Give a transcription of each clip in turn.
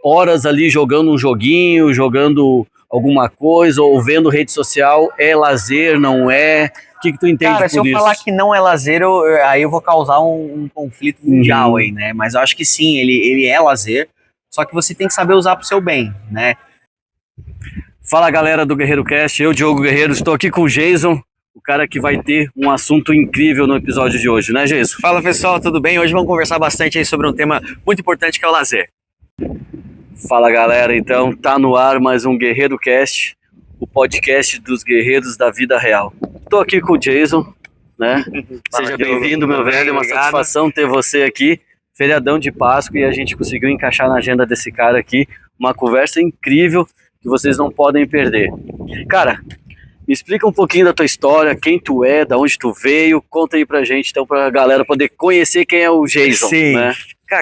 horas ali jogando um joguinho, jogando alguma coisa, ou vendo rede social, é lazer, não é? O que tu entende por isso? Cara, se eu falar que não é lazer, aí eu vou causar um conflito mundial aí, né? Mas eu acho que sim, ele é lazer, só que você tem que saber usar pro seu bem, né? Fala, galera do Guerreiro Cast, eu, Diogo Guerreiro, estou aqui com o Jason, o cara que vai ter um assunto incrível no episódio de hoje, né, Jason? Fala, pessoal, tudo bem? Hoje vamos conversar bastante aí sobre um tema muito importante que é o lazer. Fala, galera, então tá no ar mais um Guerreiro Cast, o podcast dos guerreiros da vida real. Tô aqui com o Jason, né? Seja bem-vindo, meu velho, é uma satisfação ter você aqui. Feriadão de Páscoa e a gente conseguiu encaixar na agenda desse cara aqui uma conversa incrível que vocês não podem perder. Cara, me explica um pouquinho da tua história, quem tu é, da onde tu veio, conta aí pra gente, então, pra galera poder conhecer quem é o Jason. Sim. Né?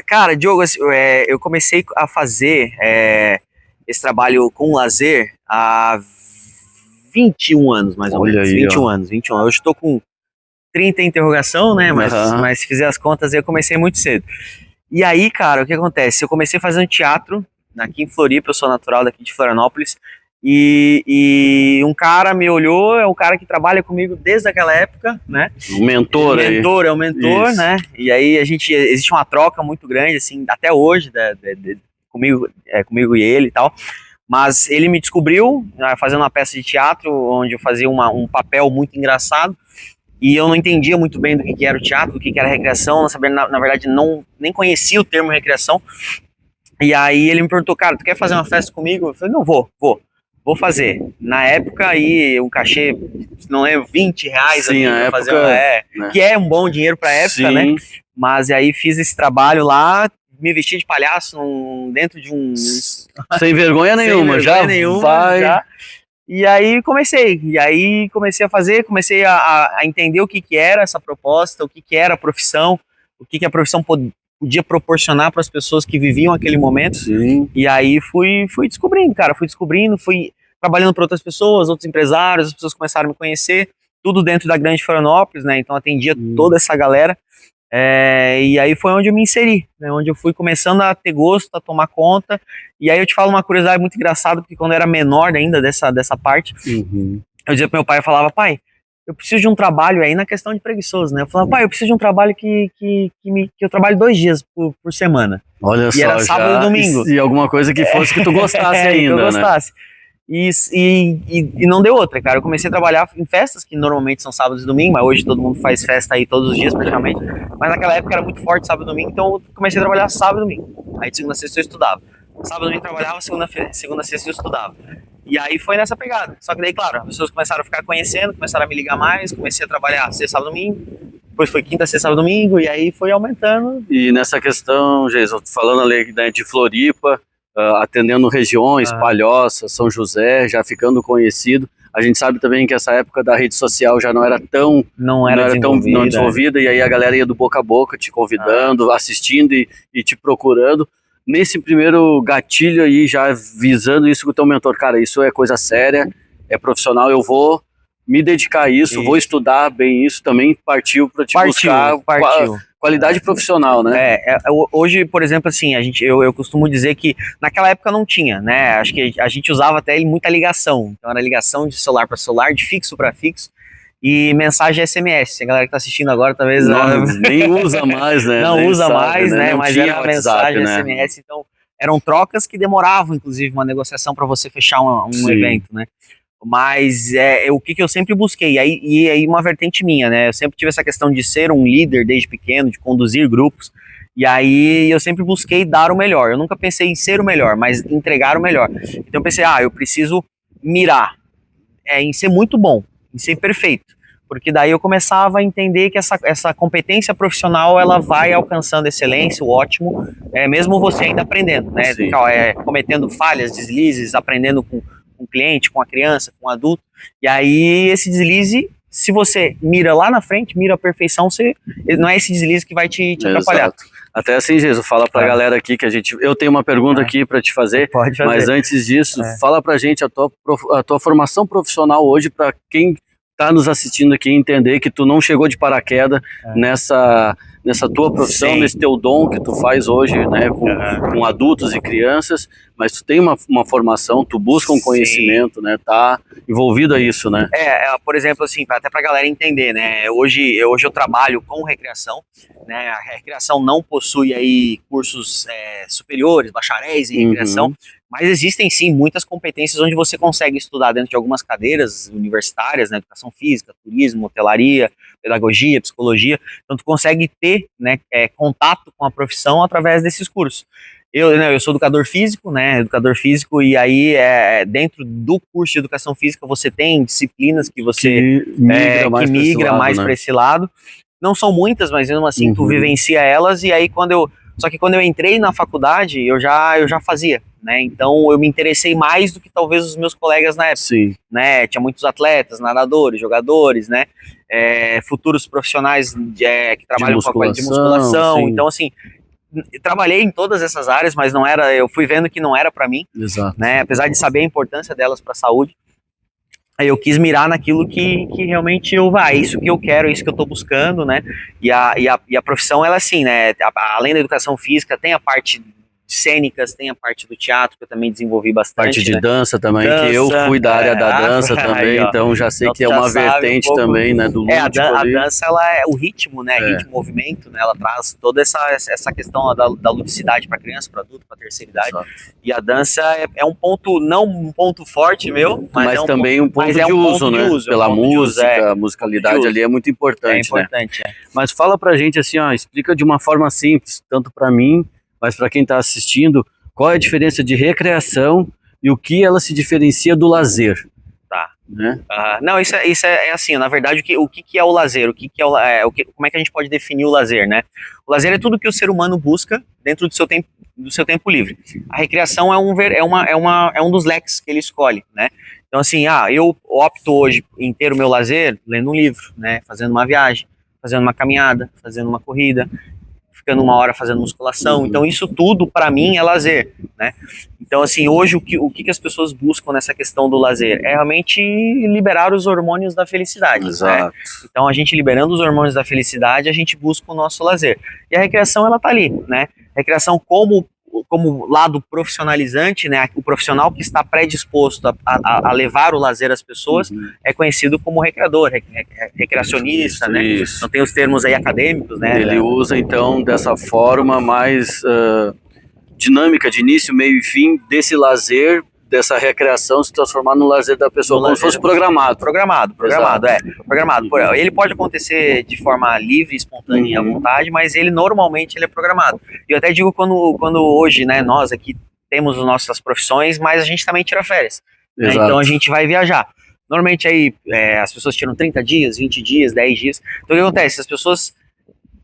Cara, Diogo, eu comecei a fazer esse trabalho com lazer há 21 anos, mais ou menos. 21 anos. Hoje estou com 30 interrogação, né? Mas se fizer as contas, eu comecei muito cedo. E aí, cara, o que acontece? Eu comecei fazendo teatro aqui em Floripa, eu sou natural daqui de Florianópolis, e um cara me olhou, é um cara que trabalha comigo desde aquela época, né? Um mentor aí. É um mentor, isso. Né? E aí existe uma troca muito grande, assim, até hoje, comigo e ele e tal. Mas ele me descobriu fazendo uma peça de teatro, onde eu fazia um papel muito engraçado, e eu não entendia muito bem do que era o teatro, do que era a recreação, na verdade nem conhecia o termo recreação. E aí ele me perguntou, cara, tu quer fazer uma festa comigo? Eu falei, não, vou fazer. Na época aí, um cachê, não lembro, R$20 Sim, pra época, fazer né? Que é um bom dinheiro pra época, sim. Né? Mas aí fiz esse trabalho lá, me vesti de palhaço dentro de um... Sem vergonha nenhuma, já vai... Já. E aí comecei a fazer, comecei a entender o que era essa proposta, o que era a profissão, o que a profissão podia proporcionar para as pessoas que viviam aquele momento. Sim. E aí fui descobrindo, cara, fui trabalhando para outras pessoas, outros empresários, as pessoas começaram a me conhecer, tudo dentro da Grande Florianópolis, né? Então atendia toda essa galera. E aí foi onde eu me inseri, né? Onde eu fui começando a ter gosto, a tomar conta. E aí eu te falo uma curiosidade muito engraçada, porque quando eu era menor ainda dessa parte, eu dizia pro meu pai, eu falava, pai, eu preciso de um trabalho aí na questão de preguiçoso, né? Eu falava, pai, eu preciso de um trabalho que eu trabalho 2 dias por semana. Olha e só, era sábado e domingo. E alguma coisa que fosse que tu gostasse ainda, que eu gostasse. Né? E não deu outra, cara. Eu comecei a trabalhar em festas, que normalmente são sábados e domingo, mas hoje todo mundo faz festa aí todos os dias praticamente. Mas naquela época era muito forte sábado e domingo, então eu comecei a trabalhar sábado e domingo. Aí de segunda a sexta eu estudava. Sábado e domingo eu trabalhava, segunda a sexta eu estudava. E aí foi nessa pegada. Só que daí, claro, as pessoas começaram a ficar conhecendo, começaram a me ligar mais, comecei a trabalhar sexta, sábado, domingo. Depois foi quinta, sexta, sábado, domingo, e aí foi aumentando. E nessa questão, Jason, falando ali de Floripa, atendendo regiões, Palhoça, São José, já ficando conhecido. A gente sabe também que essa época da rede social já não era tão desenvolvida, e aí a galera ia do boca a boca, te convidando, assistindo e te procurando. Nesse primeiro gatilho aí, já visando isso com o teu mentor, cara, isso é coisa séria, é profissional, eu vou me dedicar a isso, vou estudar bem isso, também partiu para te buscar qualidade profissional, né? Hoje, por exemplo, assim, eu costumo dizer que naquela época não tinha, né? Acho que a gente usava até muita ligação, então era ligação de celular para celular, de fixo para fixo, e mensagem SMS. A galera que tá assistindo agora talvez nem usa mais, né? Não usa mais, né? Mas era uma WhatsApp, mensagem SMS, então eram trocas que demoravam, inclusive, uma negociação para você fechar um evento, né? Mas o que eu sempre busquei, e aí uma vertente minha, né? Eu sempre tive essa questão de ser um líder desde pequeno, de conduzir grupos, e aí eu sempre busquei dar o melhor. Eu nunca pensei em ser o melhor, mas entregar o melhor. Então eu pensei, eu preciso mirar em ser muito bom, em ser perfeito, porque daí eu começava a entender que essa competência profissional, ela vai alcançando excelência, o ótimo, mesmo você ainda aprendendo, né? Cometendo falhas, deslizes, aprendendo com o cliente, com a criança, com o adulto, e aí esse deslize, se você mira lá na frente, mira a perfeição, não é esse deslize que vai te atrapalhar. Exato. Até assim, Jesus, fala pra galera aqui que eu tenho uma pergunta aqui pra te fazer, Pode fazer. Mas antes disso, fala pra gente a tua formação profissional hoje, pra quem tá nos assistindo aqui entender que tu não chegou de paraquedas nessa tua profissão, Sim. nesse teu dom que tu faz hoje, né, com adultos e crianças, mas tu tem uma formação, tu busca um Sim. conhecimento, né, tá envolvido a isso, né? Por exemplo, assim, até pra galera entender, né, hoje eu trabalho com recreação, né, a recreação não possui aí cursos superiores, bacharéis em recreação, mas existem sim muitas competências onde você consegue estudar dentro de algumas cadeiras universitárias, né, educação física, turismo, hotelaria, pedagogia, psicologia, então tu consegue ter, né, contato com a profissão através desses cursos. Eu sou educador físico, né, e aí dentro do curso de educação física você tem disciplinas que você que migra mais para esse lado. Não são muitas, mas mesmo assim tu vivencia elas, e aí só que quando eu entrei na faculdade, eu já fazia, né? Então eu me interessei mais do que talvez os meus colegas na época. Sim. Né? Tinha muitos atletas, nadadores, jogadores, né? Futuros profissionais que trabalham com a parte de musculação. Sim. Então, assim, trabalhei em todas essas áreas, mas não era, eu fui vendo que não era para mim. Exato. Né? Apesar de saber a importância delas para a saúde, aí eu quis mirar naquilo que realmente é isso que eu quero, é isso que eu estou buscando, né? E a profissão, ela assim, né? Além da educação física, tem a parte de cênicas, tem a parte do teatro, que eu também desenvolvi bastante. Parte de dança também, que eu fui da área da dança também, então já sei que é uma vertente também, né? Do lúdico a dança, ela é o ritmo, né? Ritmo, movimento, né? Ela traz toda essa questão da ludicidade para criança, para adulto, para terceira idade. Exato. E a dança é um ponto, não um ponto forte meu, mas também um ponto de uso, né? Pela música, a musicalidade ali é muito importante, importante, né? Mas fala pra gente assim, ó, explica de uma forma simples, tanto pra mim, mas para quem está assistindo, qual é a diferença de recreação e o que ela se diferencia do lazer? Tá. Né? Não, isso é assim, na verdade, o que é o lazer? Como é que a gente pode definir o lazer, né? O lazer é tudo que o ser humano busca dentro do seu tempo livre. A recreação é um dos leques que ele escolhe, né? Então, assim, eu opto hoje em ter o meu lazer lendo um livro, né? Fazendo uma viagem, fazendo uma caminhada, fazendo uma corrida, ficando uma hora fazendo musculação. Então isso tudo para mim é lazer, né? Então assim, hoje o que as pessoas buscam nessa questão do lazer é realmente liberar os hormônios da felicidade. Exato. Né? Então a gente liberando os hormônios da felicidade, a gente busca o nosso lazer. E a recreação, ela tá ali, né? A recreação como lado profissionalizante, né, o profissional que está predisposto a levar o lazer às pessoas é conhecido como recreador, recreacionista, né? Não tem os termos aí acadêmicos, né? Ele usa então dessa forma mais dinâmica de início, meio e fim desse lazer, dessa recreação se transformar no lazer da pessoa, como se fosse programado. Programado. Ele pode acontecer de forma livre, espontânea, à vontade, mas normalmente ele é programado. E eu até digo quando hoje, né, nós aqui temos as nossas profissões, mas a gente também tira férias. Né? Então a gente vai viajar. Normalmente aí as pessoas tiram 30 dias, 20 dias, 10 dias. Então o que acontece? As pessoas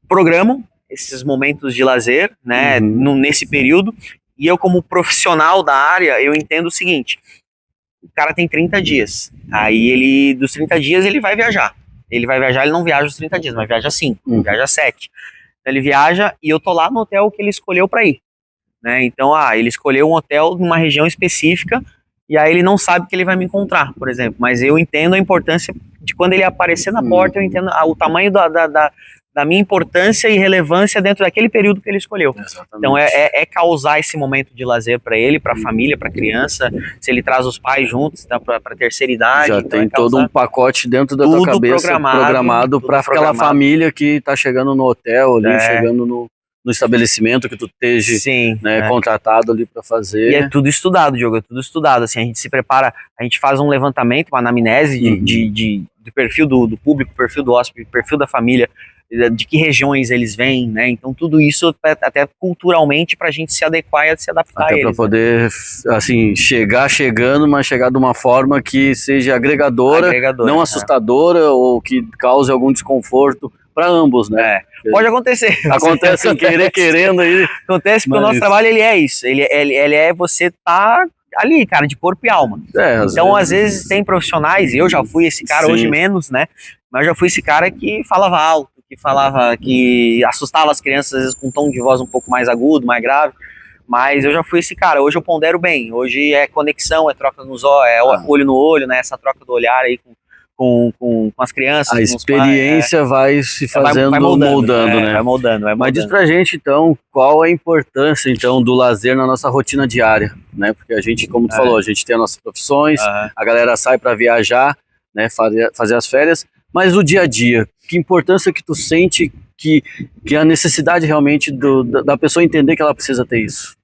programam esses momentos de lazer, né, nesse período. E eu, como profissional da área, eu entendo o seguinte: o cara tem 30 dias. Aí dos 30 dias ele vai viajar. Ele não viaja os 30 dias, mas viaja 5, viaja 7. Então ele viaja e eu tô lá no hotel que ele escolheu para ir. Né? Então, ele escolheu um hotel numa região específica e aí ele não sabe que ele vai me encontrar, por exemplo. Mas eu entendo a importância de quando ele aparecer na porta, eu entendo o tamanho da minha importância e relevância dentro daquele período que ele escolheu. Exatamente. Então é causar esse momento de lazer para ele, para a família, para a criança, se ele traz os pais juntos, tá, para a terceira idade. Já então tem todo um pacote dentro da tua cabeça programado para aquela família que está chegando no hotel, ali, chegando no estabelecimento que tu esteja contratado ali para fazer. E é tudo estudado, Diogo, é tudo estudado. Assim, a gente se prepara, a gente faz um levantamento, uma anamnese do perfil do público, perfil do hóspede, perfil da família, de que regiões eles vêm, né? Então tudo isso até culturalmente para a gente se adequar e se adaptar até a eles. Para poder, assim, chegando, mas chegar de uma forma que seja agregadora não assustadora ou que cause algum desconforto para ambos, né? Pode acontecer. Acontece sem querer, querendo aí. Acontece porque o nosso trabalho, ele é isso. Ele é você tá ali, cara, de corpo e alma. Então, às vezes, tem profissionais, e eu já fui esse cara, hoje menos, né? Mas eu já fui esse cara que falava alto, que assustava as crianças, às vezes, com um tom de voz um pouco mais agudo, mais grave. Mas eu já fui esse cara. Hoje eu pondero bem. Hoje é conexão, é troca nos olhos, é olho no olho, né? Essa troca do olhar aí com as crianças. A experiência vai se fazendo, vai moldando, né? Vai moldando. Mas diz pra gente, então, qual a importância, então, do lazer na nossa rotina diária, né? Porque a gente, como tu falou, a gente tem as nossas profissões, a galera sai para viajar, né? Fazer as férias, mas o dia a dia, que importância que tu sente que a necessidade realmente da pessoa entender que ela precisa ter isso?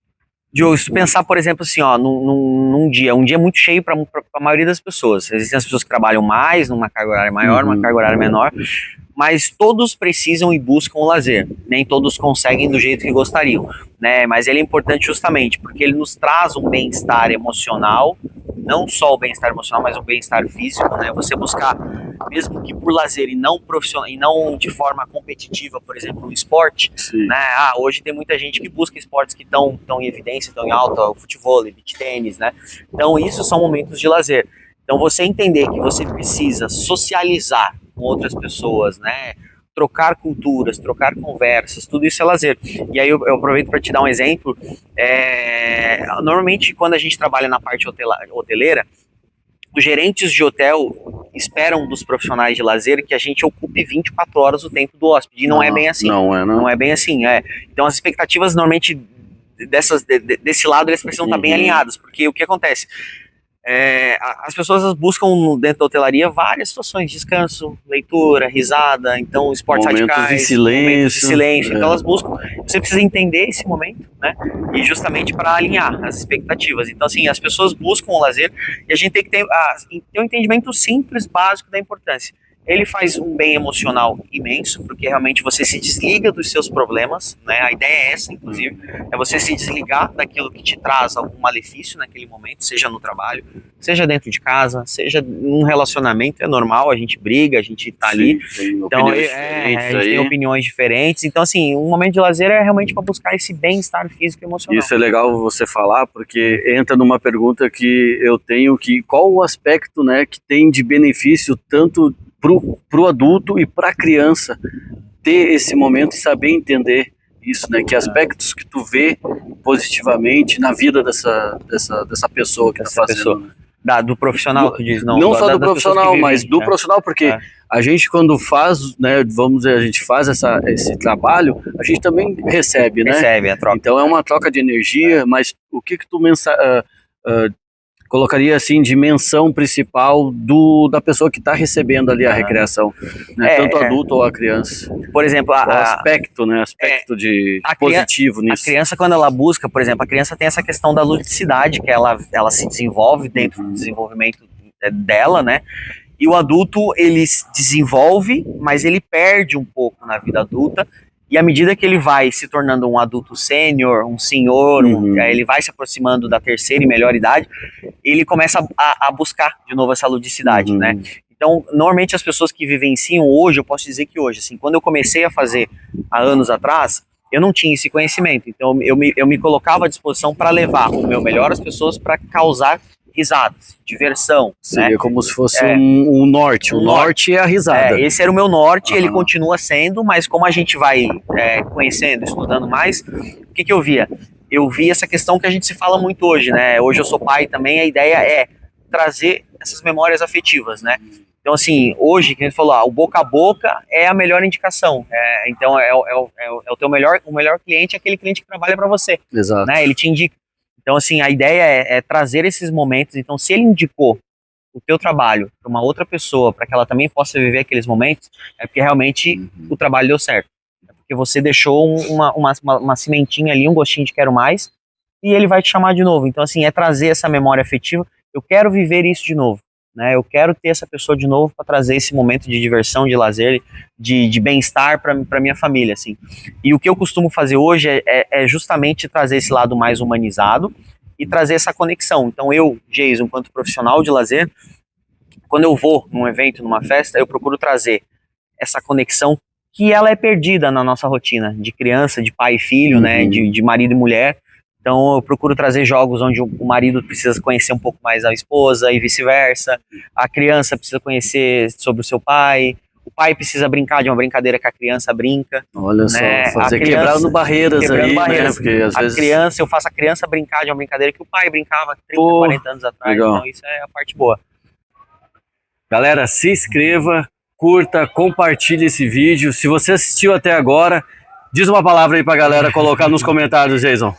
Diogo, se tu pensar, por exemplo, assim, ó, um dia muito cheio para a maioria das pessoas. Existem as pessoas que trabalham mais, numa carga horária maior, numa carga horária menor, mas todos precisam e buscam o lazer. Nem todos conseguem do jeito que gostariam, né? Mas ele é importante justamente porque ele nos traz um bem-estar emocional, não só o bem-estar emocional, mas o bem-estar físico, né? Você buscar, mesmo que por lazer e não profissional, e não de forma competitiva, por exemplo, no esporte, né? Hoje tem muita gente que busca esportes que estão em evidência, estão em alta, o futebol, beach tênis, né? Então, isso são momentos de lazer. Então, você entender que você precisa socializar com outras pessoas, né? Trocar culturas, trocar conversas, tudo isso é lazer. E aí eu aproveito para te dar um exemplo. Normalmente, quando a gente trabalha na parte hoteleira, os gerentes de hotel esperam dos profissionais de lazer que a gente ocupe 24 horas o tempo do hóspede. E não é bem assim. Não é bem assim. Então, as expectativas, normalmente, desse lado, eles precisam estar bem alinhadas. Porque o que acontece? As pessoas buscam dentro da hotelaria várias situações, descanso, leitura, risada, então esportes radicais, momentos de silêncio, então elas buscam, você precisa entender esse momento, né, e justamente para alinhar as expectativas. Então assim, as pessoas buscam o lazer e a gente tem que ter um entendimento simples, básico da importância. Ele faz um bem emocional imenso, porque realmente você se desliga dos seus problemas, né? A ideia é essa, inclusive, é você se desligar daquilo que te traz algum malefício naquele momento, seja no trabalho, seja dentro de casa, seja num relacionamento, é normal, a gente briga, a gente tá ali, então a gente tem opiniões diferentes, então assim, um momento de lazer é realmente para buscar esse bem-estar físico e emocional. Isso é legal você falar, porque entra numa pergunta que eu tenho, que qual o aspecto, né, que tem de benefício tanto pro adulto e pra criança ter esse momento e saber entender isso, né? Que aspectos que tu vê positivamente na vida dessa pessoa que tá fazendo. Do profissional, tu diz? Não só do profissional, mas do profissional, porque a gente quando faz, né, vamos dizer, a gente faz esse trabalho, a gente também recebe, né? Recebe a troca. Então é uma troca de energia, mas o que tu colocaria assim de menção principal da pessoa que está recebendo ali a recreação, né? Tanto adulto ou a criança. Por exemplo, o aspecto, né? Aspecto de positivo nisso. A criança, quando ela busca, por exemplo, a criança tem essa questão da ludicidade, que ela se desenvolve dentro do desenvolvimento dela, né? E o adulto, ele se desenvolve, mas ele perde um pouco na vida adulta. E à medida que ele vai se tornando um adulto sênior, um senhor, ele vai se aproximando da terceira e melhor idade, ele começa a buscar de novo essa ludicidade, né? Então, normalmente as pessoas que vivenciam hoje, eu posso dizer que hoje, assim, quando eu comecei a fazer há anos atrás, eu não tinha esse conhecimento. Então, eu me colocava à disposição para levar o meu melhor às pessoas para causar risadas, diversão. Seria, né? Como se fosse um norte. O norte é a risada. Esse era o meu norte, ele continua sendo, mas como a gente vai conhecendo, estudando mais, o que eu via? Eu via essa questão que a gente se fala muito hoje, né? Hoje eu sou pai também, a ideia é trazer essas memórias afetivas, né? Então, assim, hoje, que a gente falou, o boca a boca é a melhor indicação. Então, o teu o melhor cliente é aquele cliente que trabalha para você. Exato. Né? Ele te indica. Então, assim, a ideia é trazer esses momentos. Então, se ele indicou o teu trabalho para uma outra pessoa, para que ela também possa viver aqueles momentos, é porque realmente o trabalho deu certo. É porque você deixou uma cimentinha ali, um gostinho de quero mais, e ele vai te chamar de novo. Então, assim, é trazer essa memória afetiva. Eu quero viver isso de novo. Né? Eu quero ter essa pessoa de novo para trazer esse momento de diversão, de lazer, de bem-estar para minha família, assim. E o que eu costumo fazer hoje é justamente trazer esse lado mais humanizado e trazer essa conexão. Então eu, Jason, enquanto profissional de lazer, quando eu vou num evento, numa festa, eu procuro trazer essa conexão que ela é perdida na nossa rotina, de criança, de pai e filho, né? De marido e mulher. Então eu procuro trazer jogos onde o marido precisa conhecer um pouco mais a esposa e vice-versa, a criança precisa conhecer sobre o seu pai, o pai precisa brincar de uma brincadeira que a criança brinca. Olha né? só, fazer quebrando barreiras aí, né? Porque às vezes... eu faço a criança brincar de uma brincadeira que o pai brincava 30, 40 anos atrás, legal. Então isso é a parte boa. Galera, se inscreva, curta, compartilhe esse vídeo. Se você assistiu até agora, diz uma palavra aí pra galera colocar nos comentários, Jason.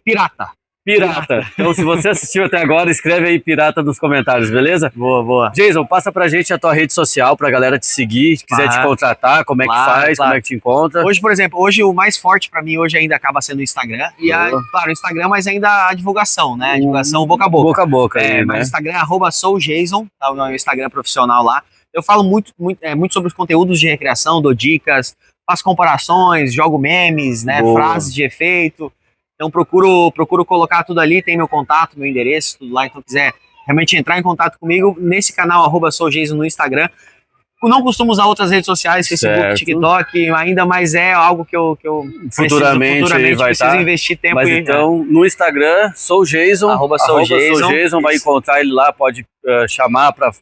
Pirata. Pirata. Então, se você assistiu até agora, escreve aí pirata nos comentários, beleza? Boa, boa. Jason, passa pra gente a tua rede social pra galera te seguir, se quiser te contratar, como é que faz, como é que te encontra. Hoje, por exemplo, o mais forte pra mim hoje ainda acaba sendo o Instagram. E, claro, o Instagram, mas ainda a divulgação, né? A divulgação boca a boca. Boca a boca, aí, mas né? o Instagram é @soujason, tá? O meu Instagram profissional lá. Eu falo muito sobre os conteúdos de recreação, dou dicas, faço comparações, jogo memes, né? Frases de efeito. Então procuro colocar tudo ali, tem meu contato, meu endereço, tudo lá. Então quiser realmente entrar em contato comigo nesse canal @soujason no Instagram. Não costumo usar outras redes sociais, Facebook, TikTok, ainda mais é algo que eu futuramente preciso investir tempo. Mas então, no Instagram, soujason, @soujason, vai encontrar ele lá, pode chamar para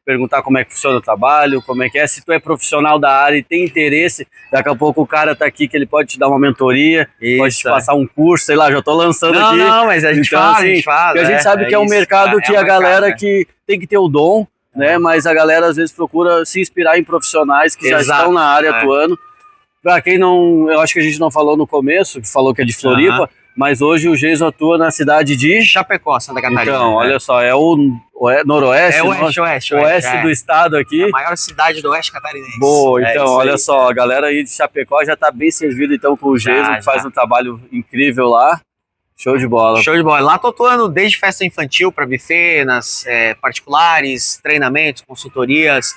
perguntar como é que funciona o trabalho, como é que é. Se tu é profissional da área e tem interesse, daqui a pouco o cara tá aqui que ele pode te dar uma mentoria, pode te passar um curso, sei lá, já tô lançando aqui. Não, mas a gente fala, a gente sabe que é um mercado que a galera que tem que ter o dom, né? Mas a galera às vezes procura se inspirar em profissionais que já estão na área atuando. Para quem não, eu acho que a gente não falou no começo, que falou que é de Floripa, mas hoje o Jason atua na cidade de Chapecó, Santa Catarina. Então, olha só, é o noroeste, oeste do estado aqui. A maior cidade do oeste catarinense. Boa, então, olha só, a galera aí de Chapecó já tá bem servida então com o Jason, que faz um trabalho incrível lá. Show de bola. Show de bola. Lá tô atuando desde festa infantil para buffet, nas particulares, treinamentos, consultorias,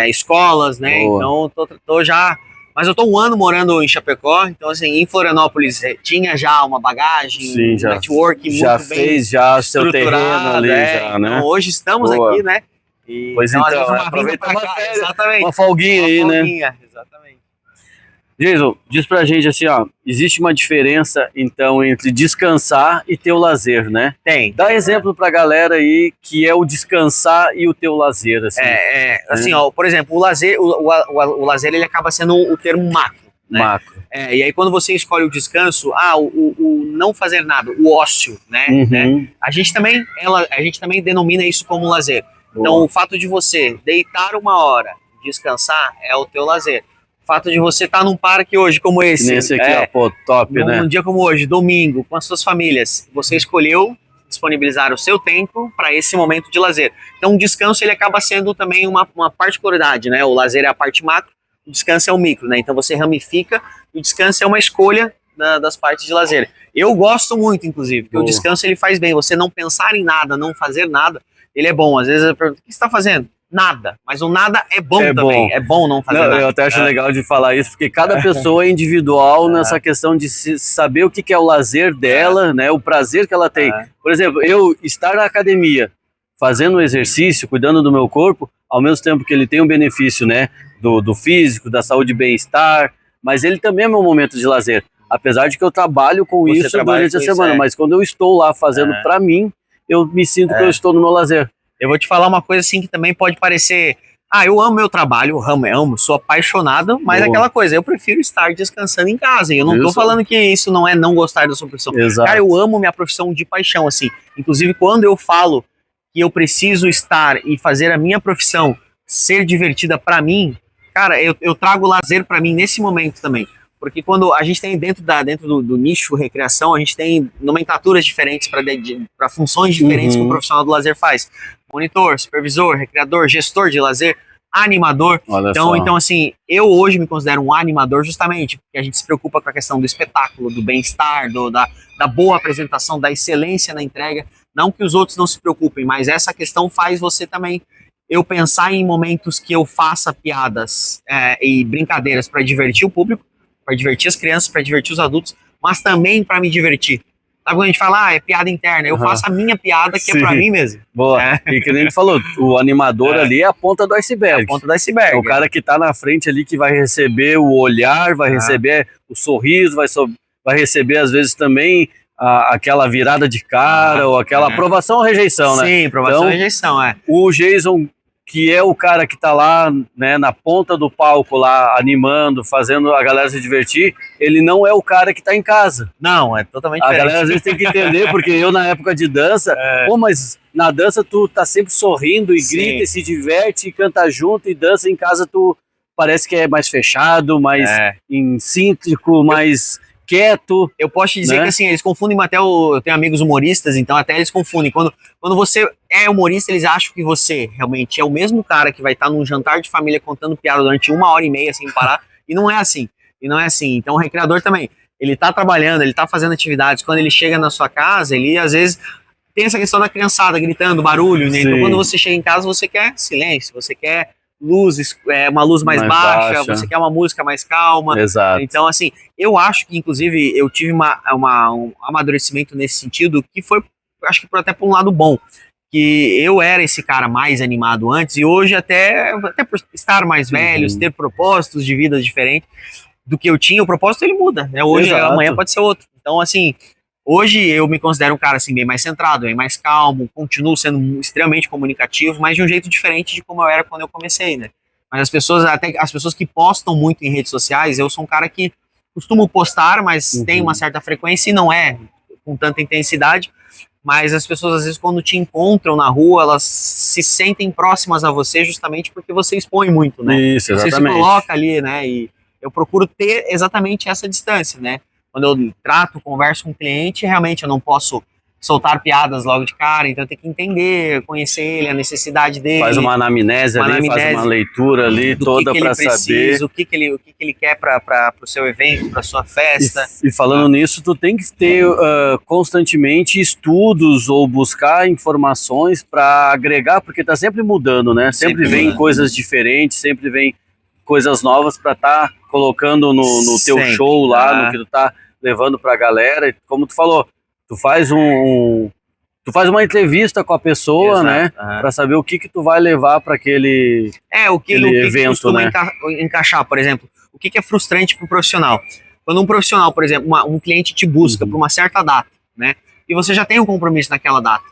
escolas, né? Boa. Então tô já... Mas eu tô um ano morando em Chapecó, então assim, em Florianópolis tinha já uma bagagem, um network já muito bem fez já seu terreno ali, já, né? Então hoje estamos aqui, né? E, pois então, aproveita uma férias, exatamente, uma folguinha aí, né? Exatamente. Jason, diz pra gente assim, ó, existe uma diferença, então, entre descansar e ter o lazer, né? Tem. Dá exemplo pra galera aí que é o descansar e o teu lazer, assim. Assim, ó, por exemplo, o lazer, o lazer, ele acaba sendo o termo macro, né? Macro. E aí quando você escolhe o descanso, o não fazer nada, o ócio, né? A gente também denomina isso como lazer. Então, o fato de você deitar uma hora, descansar, é o teu lazer. O fato de você estar num parque hoje como esse. Nesse aqui, ó, pô, top, né? Num dia como hoje, domingo, com as suas famílias, você escolheu disponibilizar o seu tempo para esse momento de lazer. Então, o descanso, ele acaba sendo também uma particularidade, né? O lazer é a parte macro, o descanso é o micro, né? Então, você ramifica, o descanso é uma escolha das partes de lazer. Eu gosto muito, inclusive, porque o descanso, ele faz bem. Você não pensar em nada, não fazer nada, ele é bom. Às vezes, eu pergunto, o que você está fazendo? Nada, mas o nada é bom também, é bom não fazer nada. Eu até acho legal de falar isso, porque cada pessoa é individual nessa questão de saber o que é o lazer dela, né, o prazer que ela tem. Por exemplo, eu estar na academia, fazendo exercício, cuidando do meu corpo, ao mesmo tempo que ele tem um benefício, né, do físico, da saúde e bem-estar, mas ele também é meu momento de lazer. Apesar de que eu trabalho com isso durante a semana, mas quando eu estou lá fazendo pra mim, eu me sinto que eu estou no meu lazer. Eu vou te falar uma coisa assim que também pode parecer... eu amo meu trabalho, amo, sou apaixonado, mas aquela coisa, eu prefiro estar descansando em casa. E eu não tô falando que isso não é não gostar da sua profissão. Exato. Cara, eu amo minha profissão de paixão, assim. Inclusive, quando eu falo que eu preciso estar e fazer a minha profissão ser divertida pra mim, cara, eu trago lazer pra mim nesse momento também. Porque quando a gente tem dentro do nicho recreação, a gente tem nomenclaturas diferentes para funções diferentes que o profissional do lazer faz. Monitor, supervisor, recreador, gestor de lazer, animador. Então, assim, eu hoje me considero um animador justamente porque a gente se preocupa com a questão do espetáculo, do bem-estar, da boa apresentação, da excelência na entrega. Não que os outros não se preocupem, mas essa questão faz você também... Eu pensar em momentos que eu faça piadas e brincadeiras para divertir o público, para divertir as crianças, para divertir os adultos, mas também para me divertir. Sabe quando a gente fala, é piada interna, eu faço a minha piada que é para mim mesmo. Boa, e que nem ele falou, o animador ali é a ponta do iceberg. É a ponta do iceberg. É o cara que tá na frente ali que vai receber o olhar, vai receber o sorriso, vai receber às vezes também aquela virada de cara, ou aquela aprovação ou rejeição, né? Sim, aprovação ou rejeição, O Jason que é o cara que tá lá, né, na ponta do palco lá, animando, fazendo a galera se divertir, ele não é o cara que tá em casa. Não, é totalmente A diferente. galera às vezes tem que entender, porque eu na época de dança, pô, mas na dança tu tá sempre sorrindo e Sim. grita e se diverte e canta junto, e dança em casa tu parece que é mais fechado, mais incíntrico, mais quieto. Eu posso te dizer, né? que assim, eles confundem até eu tenho amigos humoristas, então até eles confundem. Quando você é humorista, eles acham que você realmente é o mesmo cara que vai estar num jantar de família contando piada durante 1h30 sem parar, e não é assim. Então o recreador também, ele tá trabalhando, ele tá fazendo atividades, quando ele chega na sua casa, ele às vezes tem essa questão da criançada gritando, barulho, né? Então Sim. quando você chega em casa, você quer silêncio, você quer luzes, uma luz mais baixa, você quer uma música mais calma. Exato. Então, assim, eu acho que, inclusive, eu tive um amadurecimento nesse sentido, que foi, acho que até por um lado bom, que eu era esse cara mais animado antes, e hoje até por estar mais velhos, ter propósitos de vida diferentes do que eu tinha, o propósito ele muda, né? Hoje, amanhã pode ser outro. Então, assim, hoje eu me considero um cara assim, bem mais centrado, bem mais calmo, continuo sendo extremamente comunicativo, mas de um jeito diferente de como eu era quando eu comecei, né? Mas as pessoas que postam muito em redes sociais, eu sou um cara que costumo postar, mas tem uma certa frequência e não é com tanta intensidade. Mas as pessoas, às vezes, quando te encontram na rua, elas se sentem próximas a você justamente porque você expõe muito, né? Isso, exatamente. Você se coloca ali, né? E eu procuro ter exatamente essa distância, né? Quando eu converso com o cliente, realmente eu não posso soltar piadas logo de cara, então eu tenho que entender, conhecer ele, a necessidade dele. Faz uma anamnese ali, faz uma leitura ali toda para saber o que ele quer para o seu evento, para sua festa. E falando nisso, tu tem que ter constantemente estudos ou buscar informações para agregar, porque tá sempre mudando, né? Sempre vem coisas diferentes, sempre vem coisas novas para estar colocando no teu show lá, no que tu tá levando pra galera. E como tu falou, tu faz uma entrevista com a pessoa, né, para saber o que tu vai levar para aquele evento, né? Encaixar, por exemplo, o que é frustrante para o profissional? Quando um profissional, por exemplo, um cliente te busca para uma certa data, né, e você já tem um compromisso naquela data,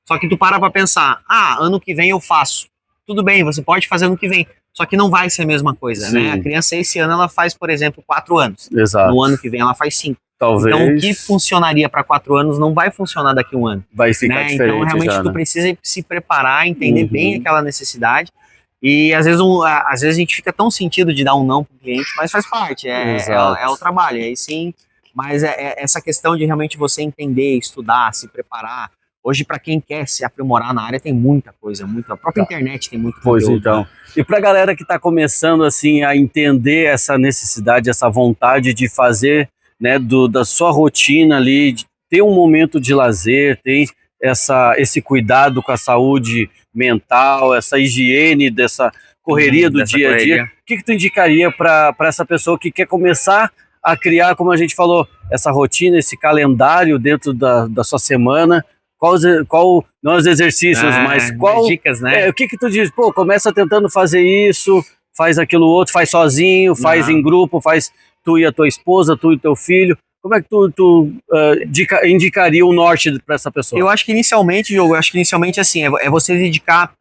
só que tu para pensar, ano que vem eu faço. Tudo bem, você pode fazer ano que vem, só que não vai ser a mesma coisa, né? A criança esse ano ela faz, por exemplo, 4 anos. Exato. No ano que vem ela faz 5. Talvez. Então o que funcionaria para 4 anos não vai funcionar daqui a 1 ano. Vai ficar diferente. Então realmente tu precisa se preparar, entender bem aquela necessidade. E às vezes a gente fica tão sentido de dar um não pro cliente, mas faz parte, é o trabalho, aí sim. Mas essa questão de realmente você entender, estudar, se preparar. Hoje, para quem quer se aprimorar na área, tem muita coisa, a própria internet tem muito conteúdo. Pois então. E para a galera que está começando assim a entender essa necessidade, essa vontade de fazer, né, da sua rotina ali, de ter um momento de lazer, ter esse cuidado com a saúde mental, essa higiene dessa correria do dia a dia, o que tu indicaria para essa pessoa que quer começar a criar, como a gente falou, essa rotina, esse calendário dentro da sua semana? Qual não os exercícios, mas qual dicas, né? O que tu diz? Pô, começa tentando fazer isso, faz aquilo outro, faz sozinho, faz em grupo, faz tu e a tua esposa, tu e o teu filho. Como é que tu indicaria o norte para essa pessoa? Eu acho que inicialmente, Diogo, assim, é você dedicar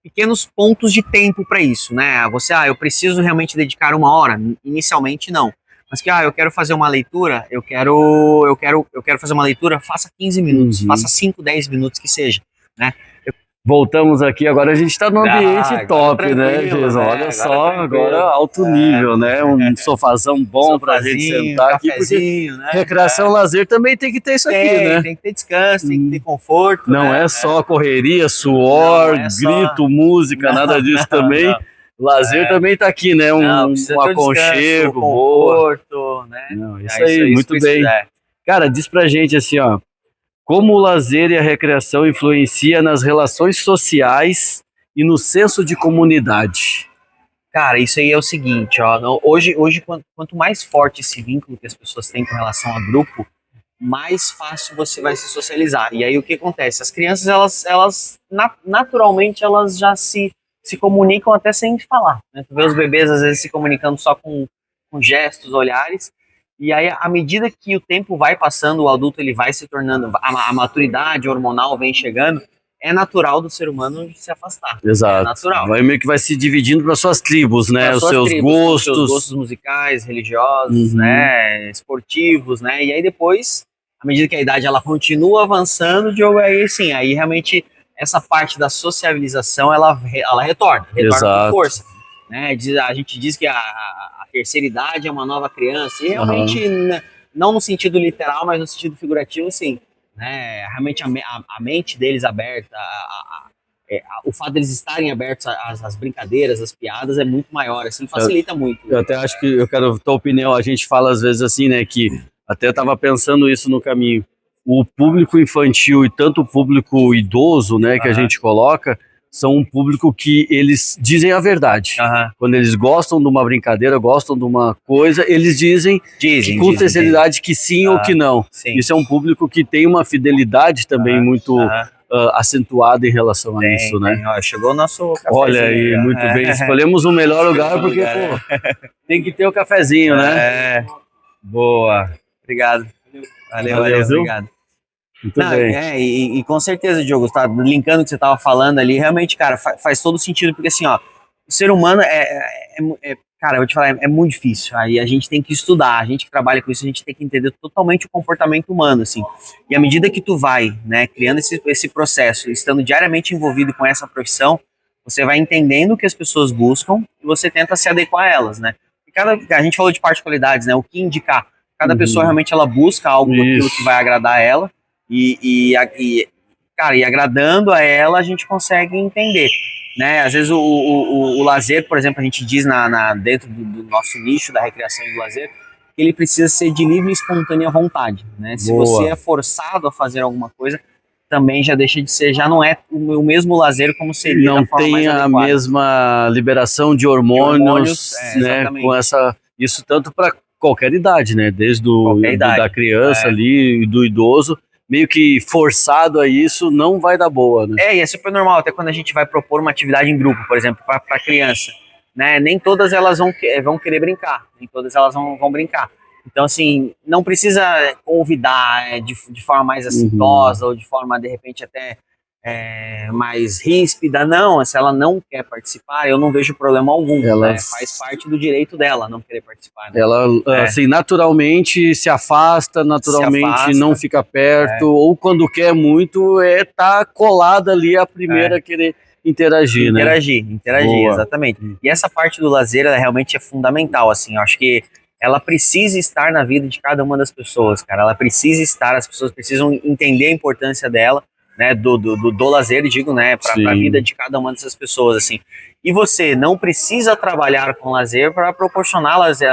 pequenos pontos de tempo para isso, né? Eu preciso realmente dedicar 1 hora? Inicialmente não. Mas que eu quero fazer uma leitura, eu quero fazer uma leitura, faça 15 minutos, faça 5, 10 minutos que seja, né? Voltamos aqui, agora a gente está num ambiente top, né, Jason? Olha só, agora alto nível, né? Um sofazão bom pra gente sentar aqui, porque né? recreação, lazer também tem que ter isso aqui, né? Tem que ter descanso, tem que ter conforto. Não é só correria, suor, grito, música, nada disso também. Lazer também tá aqui, né? Um aconchego, conforto, né? Não, isso aí, muito bem. Cara, diz pra gente assim, ó, como o lazer e a recreação influencia nas relações sociais e no senso de comunidade? Cara, isso aí é o seguinte, ó, hoje quanto mais forte esse vínculo que as pessoas têm com relação a grupo, mais fácil você vai se socializar. E aí o que acontece? As crianças, elas naturalmente, elas já se comunicam até sem falar, né? Tu vê os bebês às vezes se comunicando só com gestos, olhares, e aí à medida que o tempo vai passando, o adulto ele vai se tornando, a maturidade hormonal vem chegando, é natural do ser humano se afastar. Exato. É natural. Meio que vai se dividindo para suas tribos, né? Os seus gostos. Seus gostos musicais, religiosos, né? Esportivos, né? E aí depois, à medida que a idade ela continua avançando, aí sim, aí realmente essa parte da sociabilização ela retorna com força. Né? A gente diz que a terceira idade é uma nova criança, e realmente, não no sentido literal, mas no sentido figurativo, sim. Né? Realmente a mente deles aberta, o fato deles estarem abertos às brincadeiras, às piadas, é muito maior, assim, facilita muito. Eu até acho que, eu quero a tua opinião, a gente fala às vezes assim, né, que até estava pensando isso no caminho, o público infantil e tanto o público idoso, né, que a gente coloca, são um público que eles dizem a verdade. Quando eles gostam de uma brincadeira, gostam de uma coisa, eles dizem com sinceridade que sim ou que não. Sim. Isso é um público que tem uma fidelidade também muito acentuada em relação a isso, né? Ó, chegou o nosso cafezinho. Olha aí, muito bem. Escolhemos o melhor lugar porque, pô, tem que ter o cafezinho, né? Boa. Obrigado. Valeu, obrigado. Muito bem. E com certeza, Diogo, tá linkando o que você tava falando ali, realmente, cara, faz todo sentido, porque assim, ó, o ser humano cara, eu vou te falar, é muito difícil, aí a gente tem que estudar, a gente que trabalha com isso, a gente tem que entender totalmente o comportamento humano, assim, e à medida que tu vai, né, criando esse processo, estando diariamente envolvido com essa profissão, você vai entendendo o que as pessoas buscam e você tenta se adequar a elas, né, a gente falou de particularidades, né, o que indicar, cada pessoa realmente ela busca algo daquilo que vai agradar a ela, cara, e agradando a ela a gente consegue entender, né? Às vezes o lazer, por exemplo, a gente diz dentro do nosso nicho da recreação e do lazer, que ele precisa ser de livre e espontânea vontade, né? Se você é forçado a fazer alguma coisa, também já deixa de ser, já não é o mesmo lazer como seria não da forma mais adequada. Não tem a mesma liberação de hormônios, né? Com isso tanto para qualquer idade, né? Desde da criança ali e do idoso, meio que forçado a isso, não vai dar boa, né? E é super normal, até quando a gente vai propor uma atividade em grupo, por exemplo, para criança, né? Nem todas elas vão querer brincar, nem todas elas vão brincar. Então, assim, não precisa convidar de forma mais assintosa ou de forma, de repente, até mais ríspida, não. Se ela não quer participar, eu não vejo problema algum. Né? Faz parte do direito dela não querer participar. Né? Ela, assim, naturalmente se afasta, não fica perto, ou quando quer muito, tá colada ali a primeira a querer interagir, né? Interagir, exatamente. E essa parte do lazer, ela realmente é fundamental, assim, eu acho que ela precisa estar na vida de cada uma das pessoas, cara, ela precisa estar, as pessoas precisam entender a importância dela, né, do lazer, digo, né, para a vida de cada uma dessas pessoas, assim. E você não precisa trabalhar com lazer para proporcionar lazer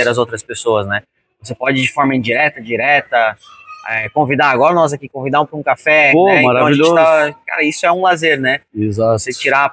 às outras pessoas, né? Você pode de forma indireta, direta, convidar agora nós aqui, convidar um para um café, pô, né? maravilhoso. Então a gente cara, isso é um lazer, né? Exato. Você tirar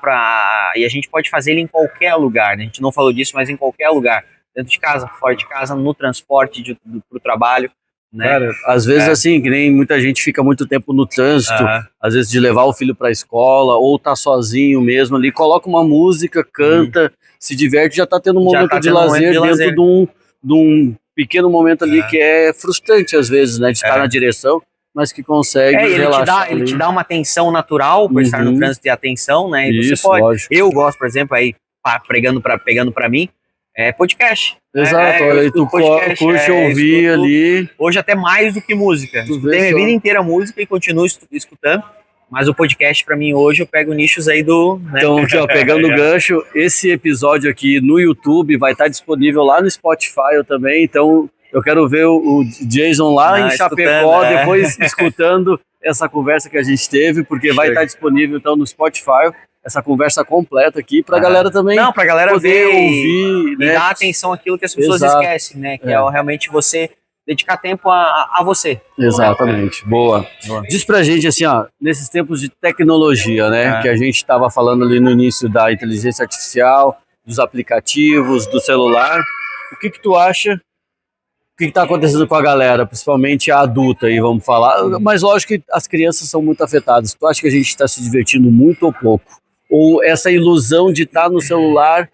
e a gente pode fazer ele em qualquer lugar, né? A gente não falou disso, mas em qualquer lugar, dentro de casa, fora de casa, no transporte pro trabalho. Né? Cara, às vezes assim, que nem muita gente fica muito tempo no trânsito, às vezes de levar o filho para a escola, ou tá sozinho mesmo ali, coloca uma música, canta, se diverte, já tá tendo um momento de lazer dentro de um pequeno momento ali que é frustrante às vezes, né, de estar na direção, mas que consegue relaxar. Ele te dá uma atenção natural por estar no trânsito e atenção, né? E isso, você pode. Lógico. Eu gosto, por exemplo, aí pegando para mim, podcast. Exato, olha, tu curte ouvir ali. Hoje até mais do que música. Escutei minha vida inteira música e continuo escutando, mas o podcast pra mim hoje eu pego nichos aí do... Né? Então, aqui, ó, pegando o gancho, esse episódio aqui no YouTube vai estar disponível lá no Spotify também, então eu quero ver o Jason lá em Chapecó, depois escutando essa conversa que a gente teve, porque vai estar disponível então no Spotify, essa conversa completa aqui pra galera também. Não, pra galera poder ouvir, né? E dar atenção àquilo que as pessoas esquecem, né? Que é realmente você dedicar tempo a você. Exatamente. Boa. Diz pra gente assim, ó, nesses tempos de tecnologia, né? Que a gente estava falando ali no início da inteligência artificial, dos aplicativos, do celular. O que tu acha? O que está acontecendo com a galera, principalmente a adulta aí, vamos falar. Mas lógico que as crianças são muito afetadas. Tu acha que a gente está se divertindo muito ou pouco? Ou essa ilusão de estar no celular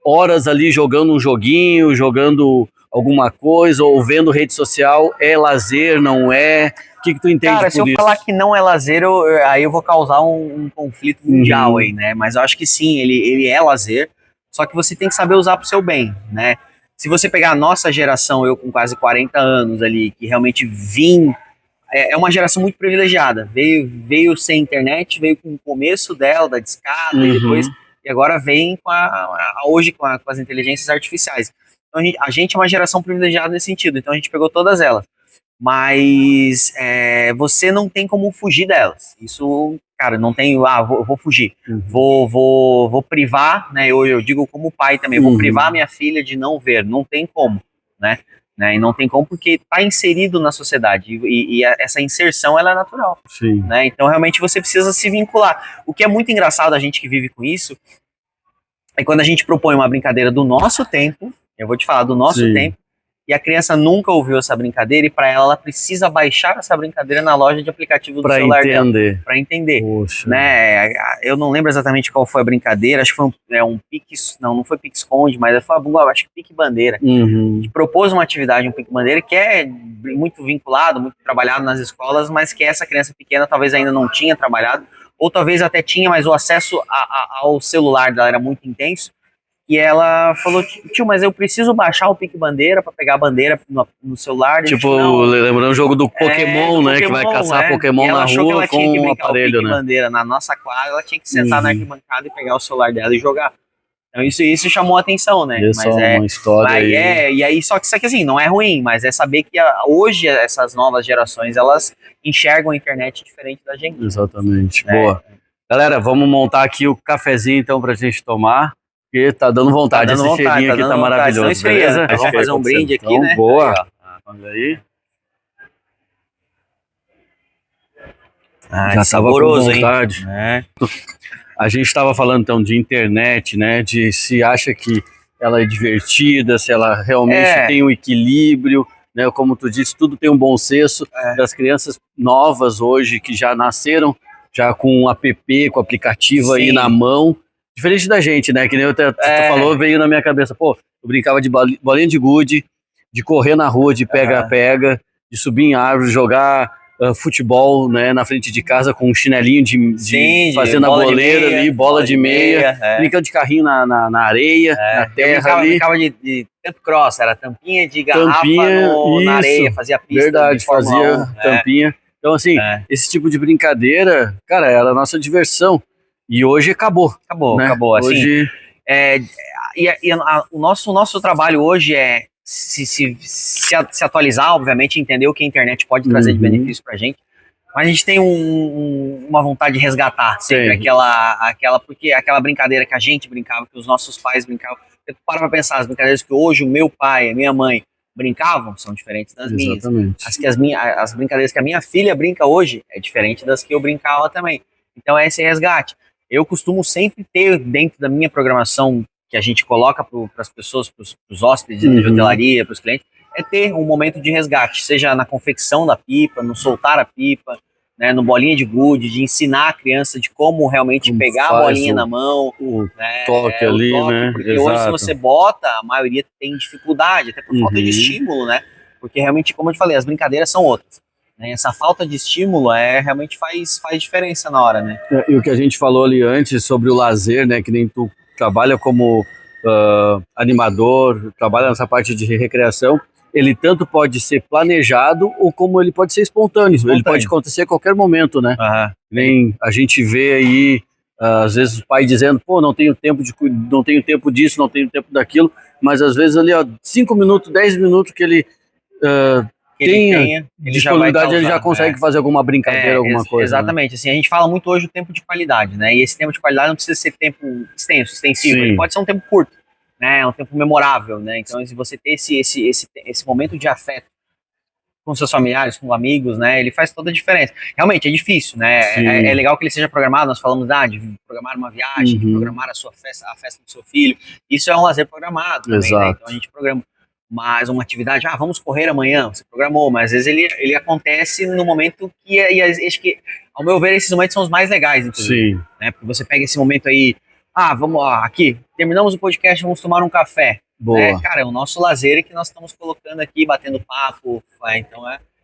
horas ali jogando um joguinho, jogando alguma coisa, ou vendo rede social, é lazer, não é? O que tu entende por isso? Cara, se eu falar que não é lazer, aí eu vou causar um conflito mundial aí, né? Mas eu acho que sim, ele é lazer, só que você tem que saber usar pro seu bem, né? Se você pegar a nossa geração, eu com quase 40 anos ali, que realmente é uma geração muito privilegiada. Veio sem internet, veio com o começo dela, da discada, e agora vem hoje com as inteligências artificiais. Então a gente é uma geração privilegiada nesse sentido, então a gente pegou todas elas. Mas você não tem como fugir delas. Isso, cara, não tem, vou fugir. Vou privar, né? Eu digo como pai também, vou privar minha filha de não ver, não tem como, né? E não tem como porque está inserido na sociedade e essa inserção ela é natural. Sim. Né? Então realmente você precisa se vincular. O que é muito engraçado a gente que vive com isso é quando a gente propõe uma brincadeira do nosso tempo, eu vou te falar do nosso tempo, e a criança nunca ouviu essa brincadeira e para ela precisa baixar essa brincadeira na loja de aplicativo do celular dela. Para entender. Poxa. Né? Eu não lembro exatamente qual foi a brincadeira, acho que foi um pique, não foi pique esconde, mas foi acho que pique bandeira. A gente propôs uma atividade, um pique bandeira, que é muito vinculado, muito trabalhado nas escolas, mas que essa criança pequena talvez ainda não tinha trabalhado, ou talvez até tinha, mas o acesso ao celular dela era muito intenso. E ela falou, tio, mas eu preciso baixar o Pique Bandeira pra pegar a bandeira no celular. Tipo, lembrando o jogo do Pokémon, né? Pokémon, que vai caçar Pokémon na rua com um aparelho, o Pique Bandeira na nossa quadra, ela tinha que sentar na arquibancada e pegar o celular dela e jogar. Então isso chamou a atenção, né? Mas uma história e aí, só que isso aqui assim, não é ruim, mas é saber que hoje essas novas gerações, elas enxergam a internet diferente da gente. Exatamente, boa. Galera, vamos montar aqui o cafezinho então pra gente tomar. Porque tá dando vontade, esse cheirinho aqui tá maravilhoso, beleza? Vamos fazer um brinde aqui, né? Boa. Olha aí. Já saboroso, hein? A gente estava falando então de internet, né? De se acha que ela é divertida, se ela realmente tem um equilíbrio, né? Como tu disse, tudo tem um bom senso. Das crianças novas hoje que já nasceram já com um app, com o aplicativo aí na mão. Diferente da gente, né? Que nem tu falou, veio na minha cabeça. Pô, eu brincava de bolinha de gude, de correr na rua, de pega-pega, de subir em árvore, jogar futebol, né, na frente de casa com um chinelinho de fazendo a boleira ali, bola de meia, brincando de carrinho na areia, na terra ali. Brincava de temp cross, era tampinha de garrafa na areia, fazia pista. Verdade, fazia tampinha. Então, assim, esse tipo de brincadeira, cara, era a nossa diversão. E hoje acabou. Né? Acabou. Assim, hoje... o nosso trabalho hoje é se atualizar, obviamente, entender o que a internet pode trazer de benefício pra gente. Mas a gente tem uma vontade de resgatar sempre porque aquela brincadeira que a gente brincava, que os nossos pais brincavam. Você para pra pensar, as brincadeiras que hoje o meu pai, a minha mãe brincavam são diferentes das minhas. As brincadeiras que a minha filha brinca hoje é diferente das que eu brincava também. Então é esse resgate. Eu costumo sempre ter dentro da minha programação que a gente coloca para as pessoas, para os hóspedes de hotelaria, para os clientes, é ter um momento de resgate, seja na confecção da pipa, no soltar a pipa, né, no bolinha de gude, de ensinar a criança de como realmente pegar a bolinha na mão. Toque ali, né? Porque hoje se você bota, a maioria tem dificuldade, até por falta de estímulo, né? Porque realmente, como eu te falei, as brincadeiras são outras. Essa falta de estímulo realmente faz diferença na hora, né? E o que a gente falou ali antes sobre o lazer, né? Que nem tu trabalha como animador, trabalha nessa parte de recreação, ele tanto pode ser planejado ou como ele pode ser espontâneo. Ele pode acontecer a qualquer momento, né? Nem a gente vê aí, às vezes o pai dizendo, pô, não tenho tempo disso, não tenho tempo daquilo, mas às vezes ali, 5 minutos, 10 minutos que ele... ele disponibilidade, ele já consegue fazer alguma brincadeira, alguma coisa. Exatamente, né? Assim, a gente fala muito hoje do tempo de qualidade, né? E esse tempo de qualidade não precisa ser tempo extensivo, ele pode ser um tempo curto, né? Um tempo memorável, né? Então, se você ter esse momento de afeto com seus familiares, com amigos, né? Ele faz toda a diferença. Realmente, é difícil, né? É legal que ele seja programado, nós falamos de programar uma viagem, de programar a festa do seu filho. Isso é um lazer programado também, né? Então, a gente programa. Mas uma atividade, vamos correr amanhã, você programou, mas às vezes ele acontece no momento acho que, ao meu ver, esses momentos são os mais legais, inclusive. Né? Porque você pega esse momento aí, vamos lá, aqui, terminamos o podcast, vamos tomar um café. Boa. Cara, é o nosso lazer que nós estamos colocando aqui, batendo papo, então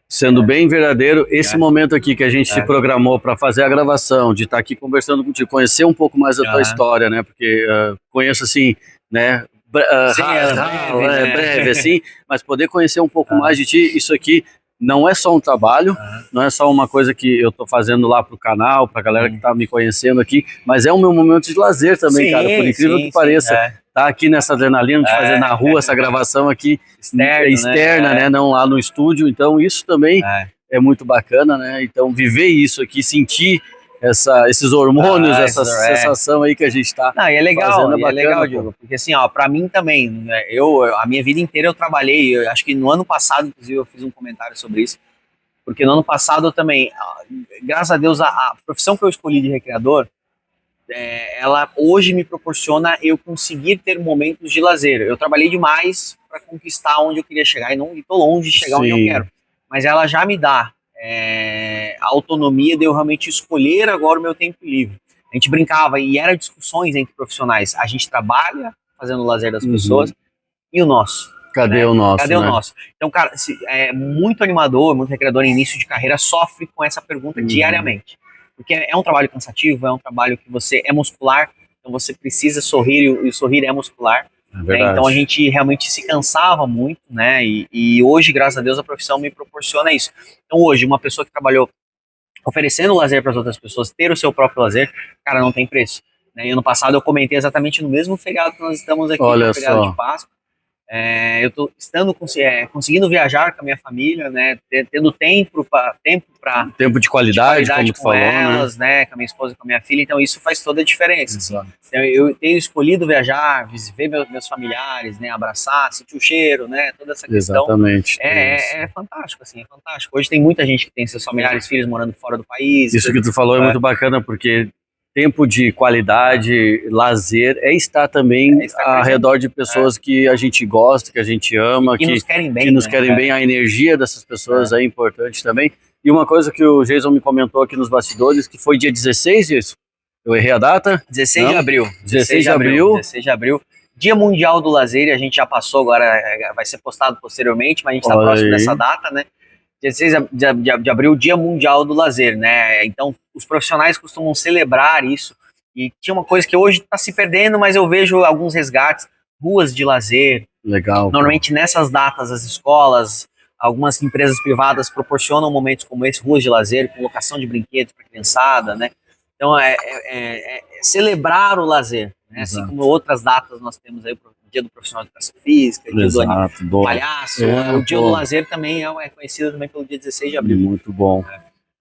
Sendo bem verdadeiro, esse momento aqui que a gente se programou para fazer a gravação, de estar aqui conversando contigo, conhecer um pouco mais da tua história, né? Porque conheço assim, né? Sim, breve, assim, mas poder conhecer um pouco mais de ti, isso aqui não é só um trabalho, não é só uma coisa que eu tô fazendo lá pro canal, pra galera que tá me conhecendo aqui, mas é o meu momento de lazer também, cara, por incrível que pareça. Tá aqui nessa adrenalina de fazer na rua essa gravação aqui externa, né? Não lá no estúdio. Então isso também é muito bacana, né? Então viver isso aqui, sentir esses hormônios, essa sensação aí que a gente tá e é legal, fazendo, é legal, Diogo, porque assim, ó, pra mim também, né, a minha vida inteira eu trabalhei, eu acho que no ano passado, inclusive, eu fiz um comentário sobre isso, porque no ano passado eu também, graças a Deus, a profissão que eu escolhi de recreador, ela hoje me proporciona eu conseguir ter momentos de lazer. Eu trabalhei demais para conquistar onde eu queria chegar e não estou longe de chegar onde eu quero. Mas ela já me dá a autonomia de eu realmente escolher agora o meu tempo livre. A gente brincava e era discussões entre profissionais. A gente trabalha fazendo o lazer das pessoas e o nosso. Cadê o nosso? Cadê o nosso? Então, cara, muito animador, muito recreador em início de carreira sofre com essa pergunta diariamente. Porque é um trabalho cansativo, é um trabalho que é muscular, então você precisa sorrir e o sorrir é muscular. Né? Então a gente realmente se cansava muito, né? E hoje, graças a Deus, a profissão me proporciona isso. Então hoje, uma pessoa que trabalhou oferecendo lazer para as outras pessoas, ter o seu próprio lazer, cara, não tem preço. Né? E ano passado eu comentei exatamente no mesmo feriado que nós estamos aqui, no feriado de Páscoa. Eu estou conseguindo viajar com a minha família, né, tendo tempo de qualidade como tu falou, elas, né, com a minha esposa, com a minha filha, então isso faz toda a diferença. Então, eu tenho escolhido viajar, ver meus familiares, né, abraçar, sentir o cheiro, né, toda essa questão. Exatamente. É fantástico, assim, é fantástico. Hoje tem muita gente que tem seus familiares, filhos morando fora do país. Isso que tu falou é muito bacana, porque tempo de qualidade, lazer, estar também ao redor de pessoas que a gente gosta, que a gente ama, que nos querem bem, bem. A energia dessas pessoas é importante também. E uma coisa que o Jason me comentou aqui nos bastidores, que foi dia 16 disso. Eu errei a data? 16 de abril. 16 de abril. 16 de abril. Dia Mundial do Lazer, a gente já passou, agora vai ser postado posteriormente, mas a gente está próximo dessa data, né? 16 de abril, Dia Mundial do Lazer, né? Então, os profissionais costumam celebrar isso. E tinha uma coisa que hoje está se perdendo, mas eu vejo alguns resgates, ruas de lazer. Legal. Normalmente nessas datas, as escolas, algumas empresas privadas proporcionam momentos como esse, ruas de lazer, com locação de brinquedos para criançada, né? Então, celebrar o lazer, né? Assim como outras datas nós temos aí, o Dia do Profissional de Educação Física, Dia do Palhaço, o Dia do Lazer também é conhecido também pelo dia 16 de abril. Muito bom.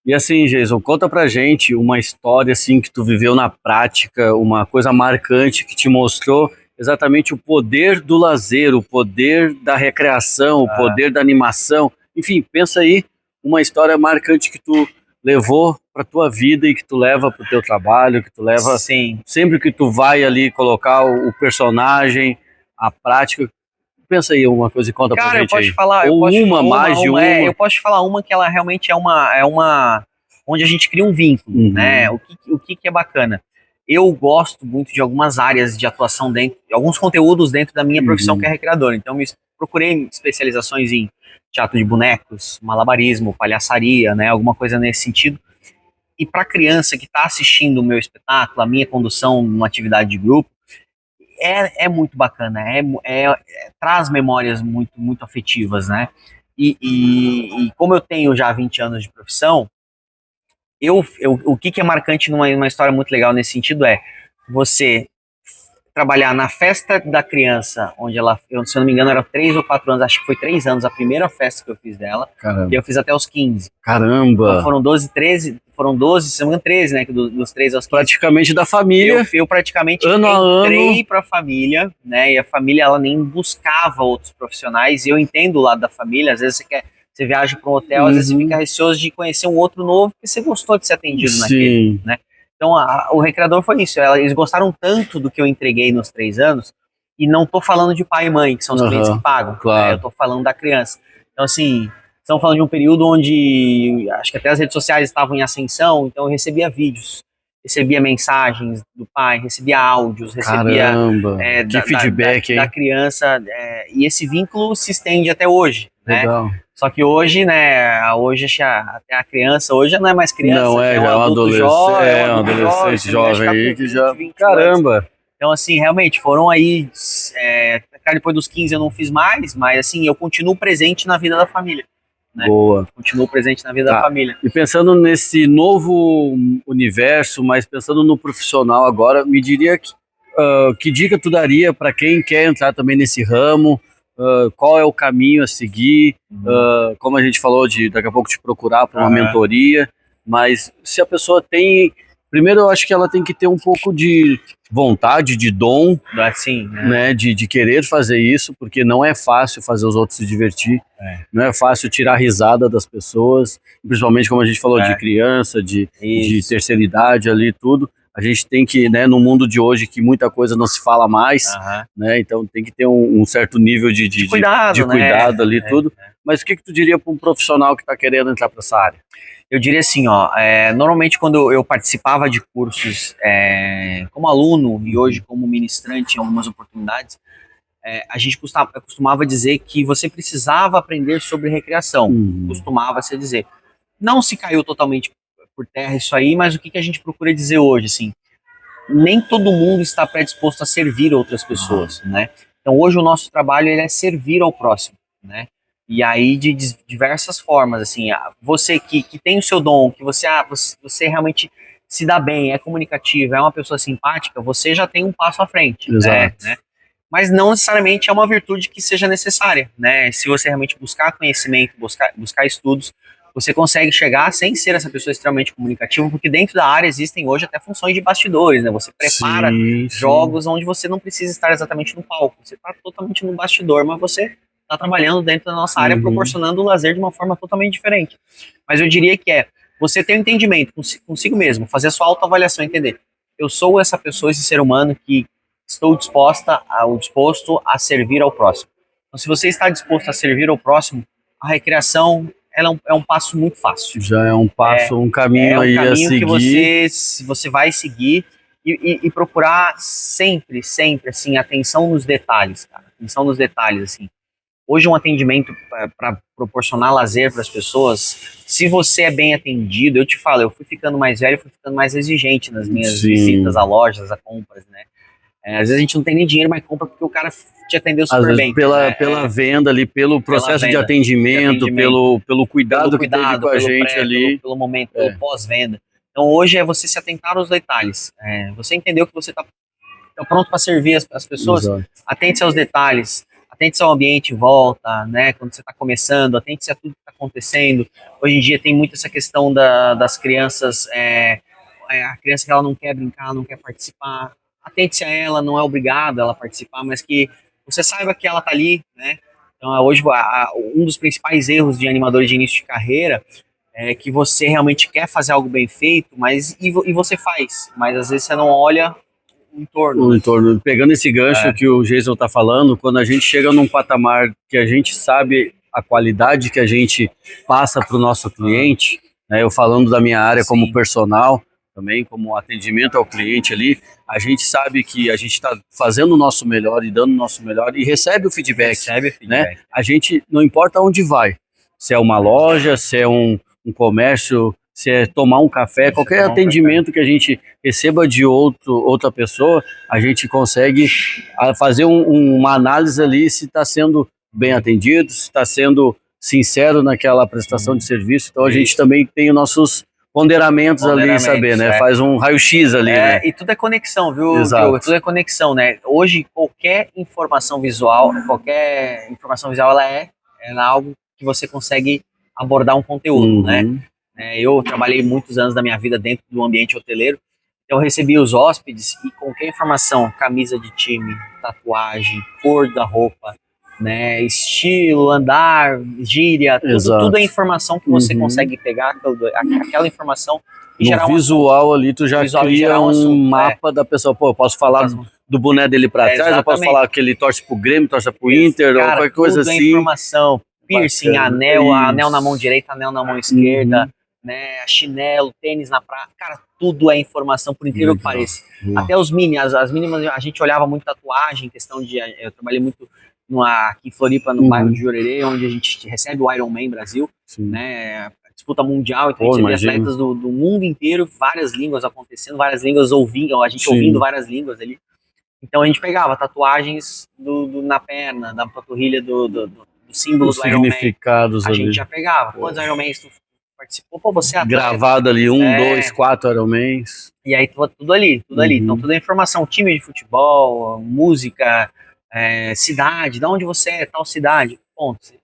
E assim, Jason, conta pra gente uma história assim que tu viveu na prática, uma coisa marcante que te mostrou exatamente o poder do lazer, o poder da recreação, o poder da animação. Enfim, pensa aí uma história marcante que tu levou para tua vida e que tu leva para o teu trabalho, que tu leva sempre que tu vai ali colocar o personagem, a prática. Pensa aí uma coisa e conta pra gente. Cara, eu posso falar. Ou mais de uma. Eu posso te falar uma que ela realmente é uma onde a gente cria um vínculo, né? O que é bacana. Eu gosto muito de algumas áreas de atuação dentro, alguns conteúdos dentro da minha profissão que é recreador. Então, procurei especializações em teatro de bonecos, malabarismo, palhaçaria, né? Alguma coisa nesse sentido. E para criança que está assistindo o meu espetáculo, a minha condução numa atividade de grupo, é muito bacana, traz memórias muito, muito afetivas, né? E como eu tenho já 20 anos de profissão, o que é marcante numa história muito legal nesse sentido é você trabalhar na festa da criança, onde ela, se eu não me engano, era 3 ou 4 anos, acho que foi 3 anos a primeira festa que eu fiz dela. Caramba. E eu fiz até os 15. Caramba! Então foram 12, se não me engano, 13, né? Dos 3 aos 15. Praticamente da família. Eu praticamente entrei pra família, né? E a família, ela nem buscava outros profissionais. E eu entendo o lado da família. Às vezes você viaja para um hotel, às vezes você fica receoso de conhecer um outro novo, porque você gostou de ser atendido naquele, né? Então, o recreador foi isso. Eles gostaram tanto do que eu entreguei nos 3 anos, e não tô falando de pai e mãe, que são os clientes que pagam. Claro. Né? Eu tô falando da criança. Então, assim, estamos falando de um período onde acho que até as redes sociais estavam em ascensão, então eu recebia vídeos. recebia mensagens do pai, recebia áudios, recebia Caramba, que feedback, da criança, e esse vínculo se estende até hoje, né? Legal. Só que hoje, né, hoje até a criança hoje já não é mais criança, Não, já já é um adulto adolescente jovem aí que 20, já... 21 anos. Caramba! Então, assim, realmente, foram aí, depois dos 15 eu não fiz mais, mas assim, eu continuo presente na vida da família. Né? Boa. Continuo presente na vida da família. E pensando nesse novo universo, mas pensando no profissional agora, me diria que dica tu daria para quem quer entrar também nesse ramo? Qual é o caminho a seguir? Como a gente falou, daqui a pouco te procurar para uma mentoria, mas se a pessoa tem... Primeiro, eu acho que ela tem que ter um pouco de vontade, de dom, assim, né, de querer fazer isso, porque não é fácil fazer os outros se divertir, não é fácil tirar a risada das pessoas, principalmente como a gente falou, de criança, de terceira idade ali, tudo. A gente tem que, né, no mundo de hoje que muita coisa não se fala mais, né, então tem que ter um certo nível de cuidado ali, tudo. Mas o que tu diria para um profissional que está querendo entrar para essa área? Eu diria assim, normalmente quando eu participava de cursos como aluno e hoje como ministrante em algumas oportunidades, a gente costumava dizer que você precisava aprender sobre recreação, costumava se dizer. Não se caiu totalmente por terra isso aí, mas o que a gente procura dizer hoje, assim, nem todo mundo está predisposto a servir outras pessoas, né? Então hoje o nosso trabalho ele é servir ao próximo, né? E aí de diversas formas, assim, você que tem o seu dom, que você realmente se dá bem, é comunicativo, é uma pessoa simpática, você já tem um passo à frente, né? Mas não necessariamente é uma virtude que seja necessária, né? Se você realmente buscar conhecimento, buscar estudos, você consegue chegar sem ser essa pessoa extremamente comunicativa, porque dentro da área existem hoje até funções de bastidores, né? Você prepara jogos onde você não precisa estar exatamente no palco, você está totalmente no bastidor, mas você está trabalhando dentro da nossa área, proporcionando o lazer de uma forma totalmente diferente. Mas eu diria que você ter um entendimento consigo mesmo, fazer a sua autoavaliação, entender. Eu sou essa pessoa, esse ser humano que estou disposto a servir ao próximo. Então, se você está disposto a servir ao próximo, a recreação ela é um passo muito fácil. Já é um passo, um caminho aí a seguir. Que você vai seguir e procurar sempre, assim, atenção nos detalhes, cara. Atenção nos detalhes, assim. Hoje um atendimento para proporcionar lazer para as pessoas, se você é bem atendido, eu te falo, eu fui ficando mais velho, fui ficando mais exigente nas minhas visitas a lojas, a compras, né? Às vezes a gente não tem nem dinheiro, mas compra porque o cara te atendeu super bem. Pela venda ali, pelo processo de atendimento, pelo cuidado que teve com a gente ali. Pelo momento, pelo pós-venda. Então hoje é você se atentar aos detalhes. Você entendeu que você está pronto para servir as pessoas? Atente-se aos detalhes. Atente-se ao ambiente em volta, né? Quando você está começando, atente-se a tudo que está acontecendo. Hoje em dia tem muito essa questão das crianças, a criança que ela não quer brincar, não quer participar. Atente-se a ela, não é obrigado ela participar, mas que você saiba que ela está ali, né? Então hoje um dos principais erros de animadores de início de carreira é que você realmente quer fazer algo bem feito, e você faz, mas às vezes você não olha o entorno. Pegando esse gancho que o Jason está falando, quando a gente chega num patamar que a gente sabe a qualidade que a gente passa para o nosso cliente, né, eu falando da minha área como personal, também como atendimento ao cliente ali, a gente sabe que a gente está fazendo o nosso melhor e dando o nosso melhor e recebe o feedback. Né? A gente, não importa onde vai, se é uma loja, se é um comércio, se é tomar um café, qualquer atendimento que a gente receba de outra pessoa, a gente consegue fazer uma análise ali se está sendo bem atendido, se está sendo sincero naquela prestação de serviço. Então a gente também tem os nossos ponderamentos ali, saber, né? Faz um raio-x ali, né? E tudo é conexão, viu, Diogo? Tudo é conexão, né? Hoje, qualquer informação visual, ela é algo que você consegue abordar um conteúdo, né? Eu trabalhei muitos anos da minha vida dentro do ambiente hoteleiro, então eu recebia os hóspedes e qualquer informação, camisa de time, tatuagem, cor da roupa, né, estilo, andar, gíria, tudo é informação que você consegue pegar, aquela informação e gerar visual ali, tu já cria um mapa da pessoa. Pô, eu posso falar do boné dele pra trás, eu posso falar que ele torce pro Grêmio, torce pro Inter, ou qualquer coisa assim. Informação, piercing, anel na mão direita, anel na mão esquerda, né, chinelo, tênis na praia, cara, tudo é informação, por incrível que pareça. Até os mini, as mínimas, a gente olhava muito tatuagem, questão de, eu trabalhei muito aqui em Floripa, no bairro de Jurerê, onde a gente recebe o Ironman Brasil, né, disputa mundial, então a gente vê atletas do mundo inteiro, várias línguas acontecendo, várias línguas ouvindo, a gente ouvindo várias línguas ali. Então a gente pegava tatuagens na perna, da panturrilha do símbolo do Ironman. Significados a ali. gente já pegava. Quantos Ironmans tu participou? Pô, você é atleta. Gravado ali, 2, 4 Ironmans. E aí tudo ali. Então toda a informação, time de futebol, música, cidade, de onde você é, tal cidade. Ponto. Você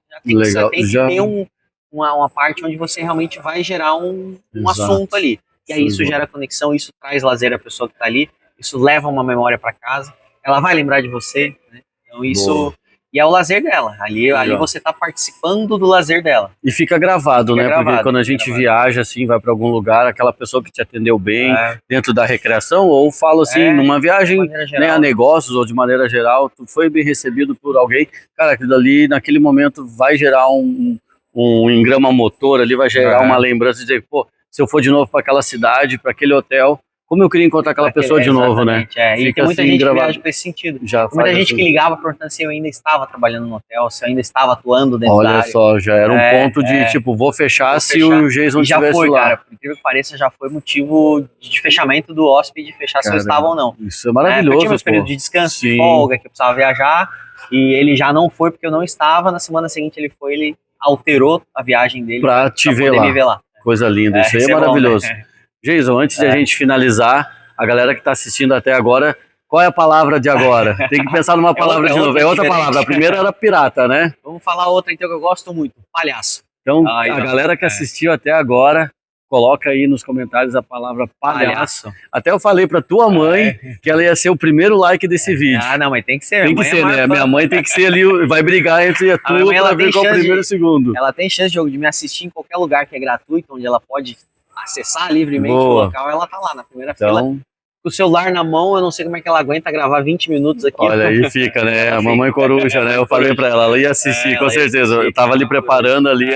já tem que ter uma parte onde você realmente vai gerar um assunto ali. E aí isso gera conexão, isso traz lazer à pessoa que tá ali, isso leva uma memória para casa, ela vai lembrar de você, né? Então isso... E é o lazer dela, ali você tá participando do lazer dela. E fica gravado, né? Porque quando a gente viaja, assim, vai para algum lugar, aquela pessoa que te atendeu bem, dentro da recreação, ou falo assim, numa viagem, né, a negócios, ou de maneira geral, tu foi bem recebido por alguém, cara, aquilo ali, naquele momento, vai gerar um engrama motor ali, vai gerar uma lembrança de dizer, pô, se eu for de novo para aquela cidade, para aquele hotel, como eu queria encontrar aquela pessoa de novo, né? E tem muita gente que viaja para esse sentido. Muita gente que ligava perguntando se eu ainda estava trabalhando no hotel, se eu ainda estava atuando dentro da área. Olha só, já era um ponto de, tipo, vou fechar se o Jason estivesse lá. Cara, por incrível que pareça, já foi motivo de fechamento do hóspede, fechar se eu estava ou não. Isso é maravilhoso, eu tinha meus períodos de descanso, de folga, que eu precisava viajar, e ele já não foi porque eu não estava. Na semana seguinte ele foi, ele alterou a viagem dele pra me ver lá. Coisa linda, isso aí é maravilhoso. Bom, né? Jason, antes de a gente finalizar, a galera que está assistindo até agora, qual é a palavra de agora? Tem que pensar numa palavra de novo. É outra palavra. A primeira era pirata, né? Vamos falar outra então que eu gosto muito. Palhaço. Então, a galera que assistiu até agora, coloca aí nos comentários a palavra palhaço. Até eu falei pra tua mãe que ela ia ser o primeiro like desse vídeo. Ah, não, mas tem que ser. Tem que ser, né? Minha mãe tem que ser ali, vai brigar entre a tua pra ver qual é o primeiro e o segundo. Ela tem chance, de me assistir em qualquer lugar que é gratuito, onde ela pode acessar livremente o local, ela tá lá na primeira fila. Com o celular na mão, eu não sei como é que ela aguenta gravar 20 minutos aqui. Olha, aí fica, né? A mamãe coruja, né? Eu falei pra ela ia assistir, com certeza. Eu tava ali preparando ali,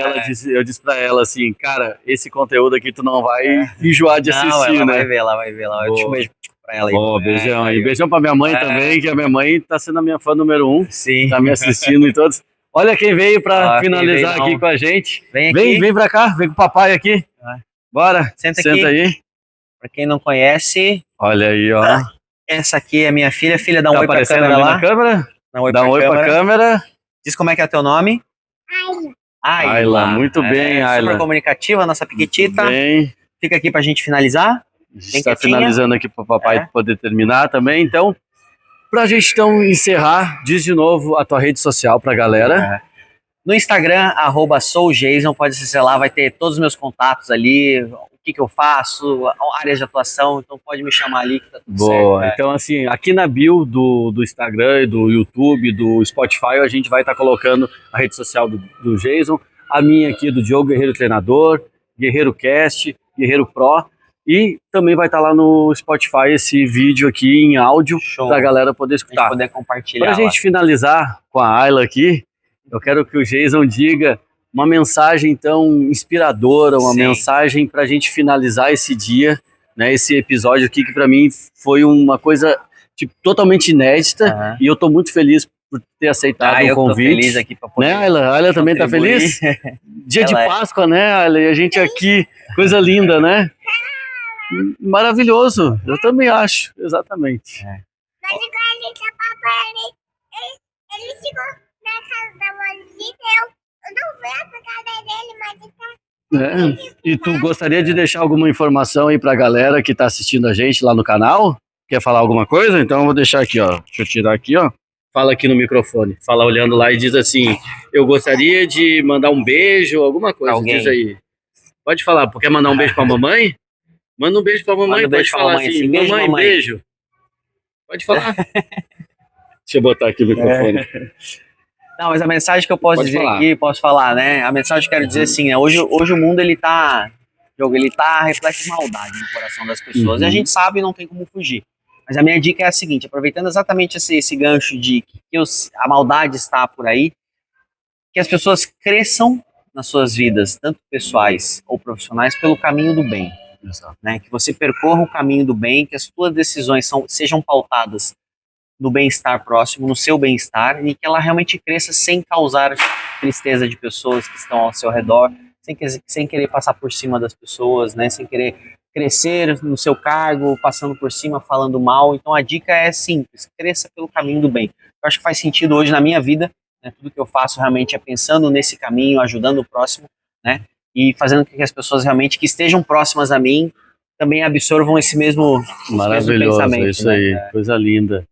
eu disse pra ela assim, cara, esse conteúdo aqui tu não vai enjoar de assistir, ela né? Vai ver lá. Eu te um beijo pra ela aí. Bom, beijão. E beijão pra minha mãe também, que a minha mãe tá sendo a minha fã número 1. Sim. Tá me assistindo em todos. Olha quem veio pra finalizar aqui com a gente. Vem pra cá, vem com o papai aqui. Bora, senta aí. Pra quem não conhece... Olha aí, ó. Essa aqui é minha filha, dá um oi pra câmera lá. Dá um oi pra câmera. Diz como é que é teu nome? Ayla, muito bem, Ayla. Super comunicativa, nossa piquitita. Bem. Fica aqui pra gente finalizar. A gente tá finalizando aqui pro papai poder terminar também, então... Pra gente então encerrar, diz de novo a tua rede social pra galera. No Instagram, @soujason, pode acessar lá, vai ter todos os meus contatos ali, o que eu faço, áreas de atuação, então pode me chamar ali que tá tudo certo. Boa, então assim, aqui na bio do Instagram, do YouTube, do Spotify, a gente vai estar colocando a rede social do Jason, a minha aqui do Diogo Guerreiro Treinador, Guerreiro Cast, Guerreiro Pro, e também vai estar lá no Spotify esse vídeo aqui em áudio para a galera poder escutar. Pra poder compartilhar. Para a gente finalizar com a Ayla aqui, eu quero que o Jason diga uma mensagem tão inspiradora, uma mensagem para a gente finalizar esse dia, né? Esse episódio aqui que para mim foi uma coisa tipo, totalmente inédita e eu estou muito feliz por ter aceitado o convite. Eu tô feliz aqui para poder. Né, Ayla? A Ayla também tá feliz? Dia de Páscoa, né, Ayla? E a gente aqui, coisa linda, né? Maravilhoso, eu também acho, exatamente. Mas igual ele ficou na casa da Monisita, eu não vi a pegada dele, mas E tu gostaria de deixar alguma informação aí pra galera que tá assistindo a gente lá no canal? Quer falar alguma coisa? Então eu vou deixar aqui, ó. Deixa eu tirar aqui, ó. Fala aqui no microfone. Fala olhando lá e diz assim, eu gostaria de mandar um beijo, alguma coisa, diz aí. Pode falar, quer mandar um beijo pra mamãe? Manda um beijo pra mamãe, pode falar assim, mamãe, beijo. Pode falar. Deixa eu botar aqui o microfone. Não, mas a mensagem que eu posso dizer aqui, posso falar, né? A mensagem que eu quero dizer assim, né? Hoje o mundo, ele tá reflete de maldade no coração das pessoas. E a gente sabe e não tem como fugir. Mas a minha dica é a seguinte, aproveitando exatamente esse gancho de que a maldade está por aí, que as pessoas cresçam nas suas vidas, tanto pessoais ou profissionais, pelo caminho do bem. Exato. Né? Que você percorra o caminho do bem, que as suas decisões sejam pautadas no bem-estar próximo, no seu bem-estar, e que ela realmente cresça sem causar tristeza de pessoas que estão ao seu redor, sem querer passar por cima das pessoas, né? Sem querer crescer no seu cargo, passando por cima, falando mal. Então a dica é simples, cresça pelo caminho do bem. Eu acho que faz sentido hoje na minha vida, né? Tudo que eu faço realmente é pensando nesse caminho, ajudando o próximo, né? E fazendo com que as pessoas realmente que estejam próximas a mim também absorvam esse mesmo pensamento. Isso aí, né? coisa linda.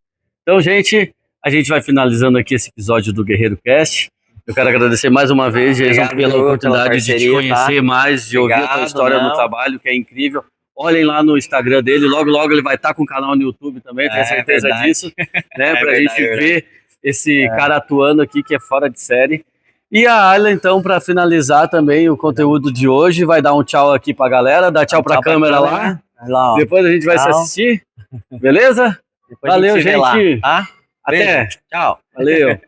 Então, gente, a gente vai finalizando aqui esse episódio do Guerreiro Cast. Eu quero agradecer mais uma vez, Jason, Obrigado, pela oportunidade de te conhecer tá? mais, de ouvir a tua Obrigado, história no trabalho, que é incrível. Olhem lá no Instagram dele, logo logo ele vai estar com um canal no YouTube também, tenho certeza disso, né? Pra gente ver esse cara atuando aqui que é fora de série. E a Ayla, então, para finalizar também o conteúdo de hoje, vai dar um tchau aqui pra galera, dá tchau pra câmera lá. Depois a gente vai se assistir, beleza? Depois Valeu, a gente. gente. Tá? Até. Tchau. Valeu.